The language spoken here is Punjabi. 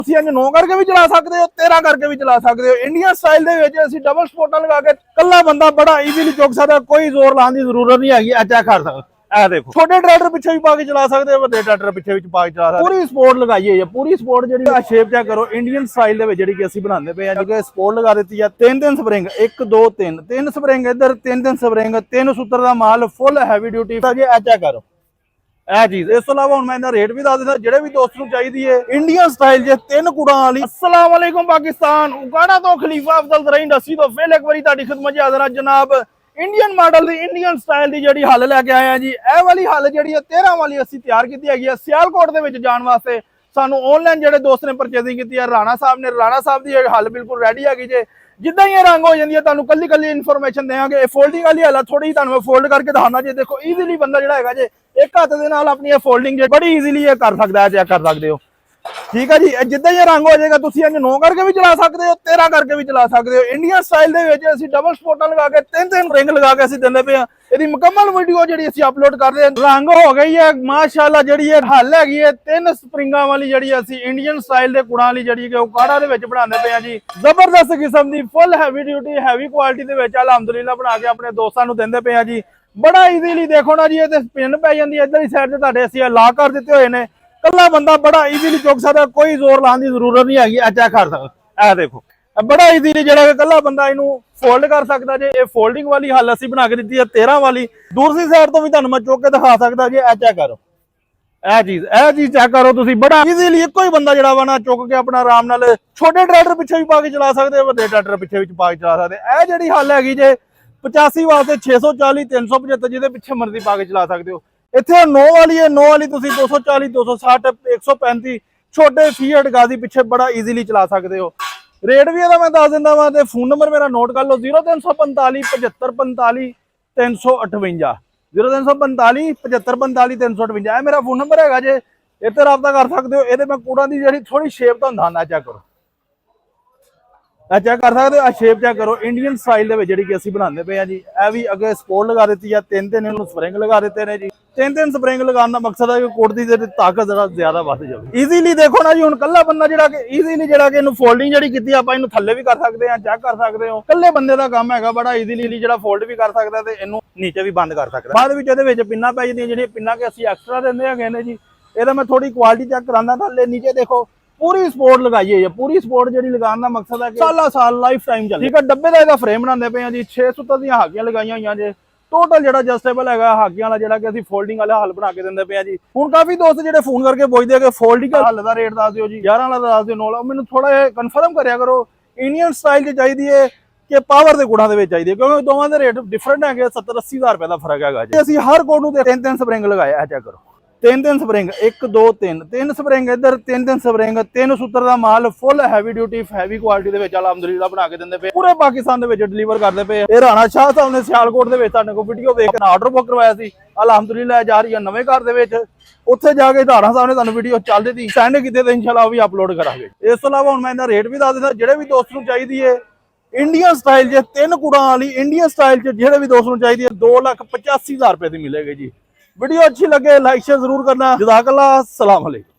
ਤੁਸੀਂ ਇੰਜ 9 ਕਰਕੇ ਵੀ ਚਲਾ ਸਕਦੇ ਹੋ, 13 ਕਰਕੇ ਵੀ ਚਲਾ ਸਕਦੇ ਹੋ। ਇੰਡੀਅਨ ਸਟਾਈਲ ਦੇ ਵਿੱਚ ਅਸੀਂ ਡਬਲ ਸਪੋਰਟਾਂ ਲਗਾ ਕੇ ਕੱਲਾ ਬੰਦਾ ਬੜਾ ਈਜ਼ੀਲੀ ਚੁੱਕ ਸਕਦਾ, ਕੋਈ ਜ਼ੋਰ ਲਾਉਣ ਦੀ ਜ਼ਰੂਰਤ ਨਹੀਂ ਹੈਗੀ। ਚੈੱਕ ਕਰ ਸਕਦੇ ਇਹ ਦੇਖੋ, ਛੋਟੇ ਟਰੈਕਟਰ ਪਿੱਛੇ ਵੀ ਪਾ ਕੇ ਚਲਾ ਸਕਦੇ ਹੋ, ਵੱਡੇ ਟਰੈਕਟਰ ਪਿੱਛੇ ਵੀ ਪਾ ਕੇ ਚਲਾ ਸਕਦੇ। ਪੂਰੀ ਸਪੋਰਟ ਲਗਾਈ ਹੈ, ਪੂਰੀ ਸਪੋਰਟ ਜਿਹੜੀ ਆ ਸ਼ੇਪ ਚੈੱਕ ਕਰੋ, ਇੰਡੀਅਨ ਸਟਾਈਲ ਦੇ ਵਿੱਚ ਜਿਹੜੀ ਕਿ ਅਸੀਂ ਬਣਾਉਂਦੇ ਪਏ ਆ। ਜਿਹੜੀ ਸਪੋਰਟ ਲਗਾ ਦਿੱਤੀ ਆ, ਤਿੰਨ ਸਪਰਿੰਗ, 1 2 3 ਸਪਰਿੰਗ ਇੱਧਰ, ਤਿੰਨ ਸਪਰਿੰਗ, 3 ਸੂਤਰ ਦਾ ਮਾਲ, ਫੁੱਲ ਹੈਵੀ ਡਿਊਟੀ। ਜੀ ਇਹ ਚੈੱਕ ਕਰੋ ਇਹ ਚੀਜ਼। ਇਸ ਤੋਂ ਇਲਾਵਾ ਹੁਣ ਮੈਂ ਇਹਦਾ ਰੇਟ ਵੀ ਦੱਸ ਦਿੰਦਾ, ਜਿਹੜੇ ਵੀ ਦੋਸਤ ਨੂੰ ਚਾਹੀਦੀ ਹੈ ਇੰਡੀਅਨ ਸਟਾਈਲ ਜੇ 3 ਕੁੜਾਂ ਵਾਲੀ। अस्सलाम वालेकुम पाकिस्तान, उगाड़ा तो खलीफा अफजल तरीन इंडस्ट्री तो फिर एक बारी ਤੁਹਾਡੀ ਖਿਦਮਤ 'ਚ ਹਾਜ਼ਰ ਹਾਂ ਜਨਾਬ। ਇੰਡੀਅਨ ਮਾਡਲ ਦੀ ਇੰਡੀਅਨ ਸਟਾਈਲ ਦੀ ਜਿਹੜੀ ਹੱਲ ਲੈ ਕੇ ਆਏ ਆ ਜੀ। ਇਹ ਵਾਲੀ ਹੱਲ ਜਿਹੜੀ ਹੈ 13 ਵਾਲੀ ਅਸੀਂ ਤਿਆਰ ਕੀਤੀ ਹੈਗੀ ਆ ਸਿਆਲਕੋਟ ਦੇ ਵਿੱਚ ਜਾਣ ਵਾਸਤੇ। ਸਾਨੂੰ ਆਨਲਾਈਨ ਜਿਹੜੇ ਦੋਸਤ ਨੇ ਪਰਚੇਸਿੰਗ ਕੀਤੀ ਹੈ ਰਾਣਾ ਸਾਹਿਬ ਨੇ, ਰਾਣਾ ਸਾਹਿਬ ਦੀ ਹੱਲ ਬਿਲਕੁਲ ਰੈਡੀ ਹੈਗੀ ਜੇ। ਜਿੱਦਾਂ ਹੀ ਇਹ ਰੰਗ ਹੋ ਜਾਂਦੀ ਹੈ ਤੁਹਾਨੂੰ ਕੱਲੀ ਕੱਲੀ ਇਨਫੋਰਮੇਸ਼ਨ ਦੇਵਾਂਗੇ। ਇਹ ਫੋਲਡਿੰਗ ਵਾਲੀ ਹੱਲ ਥੋੜੀ ਤੁਹਾਨੂੰ ਮੈਂ ਫੋਲਡ ਕਰਕੇ ਦਿਖਾਉਣਾ ਜੇ। ਦੇਖੋ ਈਜ਼ੀਲੀ ਬੰਦਾ ਜਿਹੜਾ ਹੈਗਾ ਜੇ ਇੱਕ ਹੱਥ ਦੇ ਨਾਲ ਆਪਣੀ ਇਹ ਫੋਲਡਿੰਗ ਜੇ ਬੜੀ ਈਜ਼ੀਲੀ ਇਹ ਕਰ ਸਕਦਾ ਹੈ, ਚੈੱਕ ਕਰ ਸਕਦੇ ਹੋ। ਠੀਕ ਹੈ ਜੀ, ਜਿੱਦਾਂ ਹੀ ਰੰਗ ਹੋ ਜਾਏਗਾ ਤੁਸੀਂ ਇੰਜ 9 ਕਰਕੇ ਵੀ ਚਲਾ ਸਕਦੇ ਹੋ, 13 ਕਰਕੇ ਵੀ ਚਲਾ ਸਕਦੇ ਹੋ। ਇੰਡੀਅਨ ਸਟਾਈਲ ਦੇ ਵਿੱਚ ਅਸੀਂ ਡਬਲ ਸਪੋਰਟਾਂ ਲਗਾ ਕੇ ਤਿੰਨ ਰਿੰਗ ਲਗਾ ਕੇ ਅਸੀਂ ਦਿੰਦੇ ਪਏ ਆ। ਇਹਦੀ ਮੁਕੰਮਲ ਵੀਡੀਓ ਜਿਹੜੀ ਅਸੀਂ ਅਪਲੋਡ ਕਰਦੇ ਹਾਂ। ਰੰਗ ਹੋ ਗਈ ਹੈ ਮਾਸ਼ਾਅੱਲਾ, ਜਿਹੜੀ ਇਹ ਹੱਲ ਹੈਗੀ ਹੈ 3 ਸਪਰਿੰਗਾਂ ਵਾਲੀ ਜਿਹੜੀ ਅਸੀਂ ਇੰਡੀਅਨ ਸਟਾਈਲ ਦੇ ਕੁੜਾਂ ਵਾਲੀ ਜਿਹੜੀ ਕਿ ਉਕਾੜਾ ਦੇ ਵਿੱਚ ਬਣਾਉਂਦੇ ਪਏ ਆ ਜੀ। ਜ਼ਬਰਦਸਤ ਕਿਸਮ ਦੀ full heavy duty heavy quality ਦੇ ਵਿੱਚ ਅਲਹਮਦੁਲਿਲਾ ਬਣਾ ਕੇ ਆਪਣੇ ਦੋਸਤਾਂ ਨੂੰ ਦਿੰਦੇ ਪਏ ਆ ਜੀ। ਬੜਾ ਈਜ਼ੀਲੀ ਦੇਖੋ ਨਾ ਜੀ, ਇਹ ਤੇ ਪਿੰਨ ਪੈ ਜਾਂਦੀ ਹੈ ਇੱਧਰ ਹੀ ਸਾਈਡ ਤੇ ਤੁਹਾਡੇ ਅਸੀਂ ਲਾ ਕਰ ਦਿੱਤੇ ਹੋਏ ਨੇ। ਕੱਲਾ ਬੰਦਾ ਬੜਾ ਈਜ਼ੀਲੀ ਚੁੱਕ ਸਕਦਾ, ਕੋਈ ਜ਼ੋਰ ਲਾਉਣ ਦੀ ਜ਼ਰੂਰਤ ਨਹੀਂ ਹੈਗੀ। ਚੈੱਕ ਕਰ ਸਕਦਾ ਇਹ ਦੇਖੋ, ਬੜਾ ਈਜ਼ੀਲੀ ਜਿਹੜਾ ਕਿ ਕੱਲਾ ਬੰਦਾ ਇਹਨੂੰ ਫੋਲਡ ਕਰ ਸਕਦਾ ਜੇ। ਇਹ ਫੋਲਡਿੰਗ ਵਾਲੀ ਹੱਲ ਅਸੀਂ ਬਣਾ ਕੇ ਦਿੱਤੀ ਹੈ 13 ਵਾਲੀ। ਦੂਸਰੀ ਸਾਈਡ ਤੋਂ ਵੀ ਤੁਹਾਨੂੰ ਮੈਂ ਚੁੱਕ ਕੇ ਦਿਖਾ ਸਕਦਾ ਜੇ। ਇਹ ਚੈੱਕ ਕਰੋ ਇਹ ਚੀਜ਼ ਚੈੱਕ ਕਰੋ ਤੁਸੀਂ। ਬੜਾ ਈਜ਼ੀਲੀ ਇੱਕੋ ਹੀ ਬੰਦਾ ਜਿਹੜਾ ਵਾ ਨਾ ਚੁੱਕ ਕੇ ਆਪਣਾ ਆਰਾਮ ਨਾਲ ਛੋਟੇ ਟਰੈਕਟਰ ਪਿੱਛੇ ਵੀ ਪਾ ਕੇ ਚਲਾ ਸਕਦੇ, ਵੱਡੇ ਟਰੈਕਟਰ ਪਿੱਛੇ ਵੀ ਪਾ ਕੇ ਚਲਾ ਸਕਦੇ। ਇਹ ਜਿਹੜੀ ਹੱਲ ਹੈਗੀ ਜੇ 85 ਵਾਸਤੇ 640 375 ਜਿਹਦੇ ਪਿੱਛੇ ਮਰਜ਼ੀ ਪਾ ਕੇ ਚਲਾ ਸਕਦੇ ਹੋ। ਇੱਥੇ 9 ਵਾਲੀ ਹੈ, 9 ਵਾਲੀ ਤੁਸੀਂ 240 260 135 ਛੋਟੇ ਫੀਟ ਗਾਜ਼ੀ ਪਿੱਛੇ ਬੜਾ ਈਜ਼ੀਲੀ ਚਲਾ ਸਕਦੇ ਹੋ। ਰੇਟ ਵੀ ਇਹਦਾ ਮੈਂ ਦੱਸ ਦਿੰਦਾ ਵਾ ਤੇ ਫੋਨ ਨੰਬਰ ਮੇਰਾ ਨੋਟ ਕਰ ਲਓ 0345 7545 358 0345 7545 358। ਇਹ ਮੇਰਾ ਫੋਨ ਨੰਬਰ ਹੈਗਾ ਜੇ, ਇੱਥੇ ਰਾਬਤਾ ਕਰ ਸਕਦੇ ਹੋ। ਇਹਦੇ ਮੈਂ ਕੂੜਾਂ ਦੀ ਜਿਹੜੀ ਥੋੜੀ ਸ਼ੇਪ ਤੁਹਾਨੂੰ ਦੱਸਣਾ, ਚੈੱਕ ਕਰੋ ਚੈੱਕ ਕਰ ਸਕਦੇ ਹੋ। ਸ਼ੇਪ ਚੈੱਕ ਕਰੋ, ਇੰਡੀਅਨ ਸਟਾਈਲ ਦੇ ਵਿੱਚ ਜਿਹੜੀ ਕਿ ਅਸੀਂ ਬਣਾਉਂਦੇ ਪਏ ਆ ਜੀ। ਇਹ ਵੀ ਅੱਗੇ ਸਪੋਰਟ ਲਗਾ ਦਿੱਤੀ ਆ, ਤਿੰਨ ਇਹਨੂੰ ਸਪਰਿੰਗ ਲਗਾ ਦਿੱਤੇ ਨੇ ਜੀ। ਤਿੰਨ ਸਪਰਿੰਗ ਲਗਾਉਣ ਦਾ ਮਕਸਦ ਹੈ ਕਿ ਕੋਟ ਦੀ ਜਿਹੜੀ ਤਾਕਤ ਜਰਾ ਜ਼ਿਆਦਾ ਵੱਧ ਜਾਵੇ। ਈਜ਼ੀਲੀ ਦੇਖੋ ਨਾ ਜੀ, ਹੁਣ ਕੱਲਾ ਬੰਦਾ ਜਿਹੜਾ ਕਿ ਈਜ਼ੀਲੀ ਜਿਹੜਾ ਕਿ ਇਹਨੂੰ ਫੋਲਡਿੰਗ ਜਿਹੜੀ ਕੀਤੀ ਆਪਾਂ ਇਹਨੂੰ ਥੱਲੇ ਵੀ ਕਰ ਸਕਦੇ ਆ, ਚੈੱਕ ਕਰ ਸਕਦੇ ਹੋ। ਕੱਲੇ ਬੰਦੇ ਦਾ ਕੰਮ ਹੈਗਾ, ਬੜਾ ਈਜ਼ੀਲੀ ਜਿਹੜਾ ਫੋਲਡ ਵੀ ਕਰ ਸਕਦਾ ਤੇ ਇਹਨੂੰ ਨੀਚੇ ਵੀ ਬੰਦ ਕਰ ਸਕਦਾ। ਬਾਅਦ ਵਿੱਚ ਇਹਦੇ ਵਿੱਚ ਪਿੰਨਾਂ ਪੈ ਜਾਂਦੀਆਂ, ਜਿਹੜੀਆਂ ਪਿੰਨਾਂ ਕਿ ਅਸੀਂ ਐਕਸਟਰਾ ਦਿੰਦੇ ਹੈਗੇ ਨੇ ਜੀ। ਇਹਦਾ ਮੈਂ ਥੋੜੀ ਕੁਆਲਿਟੀ ਚੈੱਕ ਕਰਾਂਦਾ। ਥੱਲੇ ਨੀਚੇ ਦੇਖੋ पूरी सपोर्ट लगाई है। पूरी सपोर्ट जी लगाने का मकसद है कि साल साल लाइफ टाइम चले। ठीक है, डब्बे का फ्रेम बनाते पे जी। 6 सूत्तर दी हाकियां लगाई हुई जे। टोटल जो एडजस्टेबल है हाकियां वाला जो कि असं फोल्डिंग वाला हल बना के देंगे पे जी। हुण काफी दोस्त जो फोन करके पुछते हैं कि फोल्डिंग हल का रेट दस दिओ जी, 11 वाला दस दिओ, 9 मैंने थोड़ा कन्फर्म करया करो इंडियन स्टाइल च चाहिए कि पावर के गुणा चाहिए, क्योंकि दोवां दे रेट डिफरेंट है। 70-80 हज़ार रुपए का फर्क है जी। असं हर कोड नूं तीन स्प्रिंग लगाए। चेक करो तीन स्प्रिंग, 1 2 3 स्प्रिंग इधर, तीन स्प्रिंग, 3 सूत्र का माल, full heavy duty heavy quality दे विच अलहमदुलिल्लाह बना के दिंदे पे। पूरे पाकिस्तान दे विच डिलीवर करदे पे। ये राणा शाह साहब ने सियालकोट दे विच तुहाडे कोल वीडियो देख के आर्डर बुक करवाया सी। अलहमदुलिल्लाह जा रही है नवे घर दे विच। उत्थे जाके राणा साहब ने तुहानू वीडियो चलदी दी सेंड कीते ते इंशाअल्लाह वो भी अपलोड करांगे। इस तों इलावा हुण मैं इहदा रेट भी दस दिंदा, जिहड़े भी दोस्त नूं चाहीदी है इंडियन स्टाइल जे 3 कुड़ां वाली इंडियन स्टाइल च जिहड़े भी दोस्त नूं चाहीदी है 2,85,000 रुपए दी मिलेगी जी। वीडियो अच्छी लगे लाइक शेयर जरूर करना। जज़ाकल्लाह, अस्सलाम वालेकुम।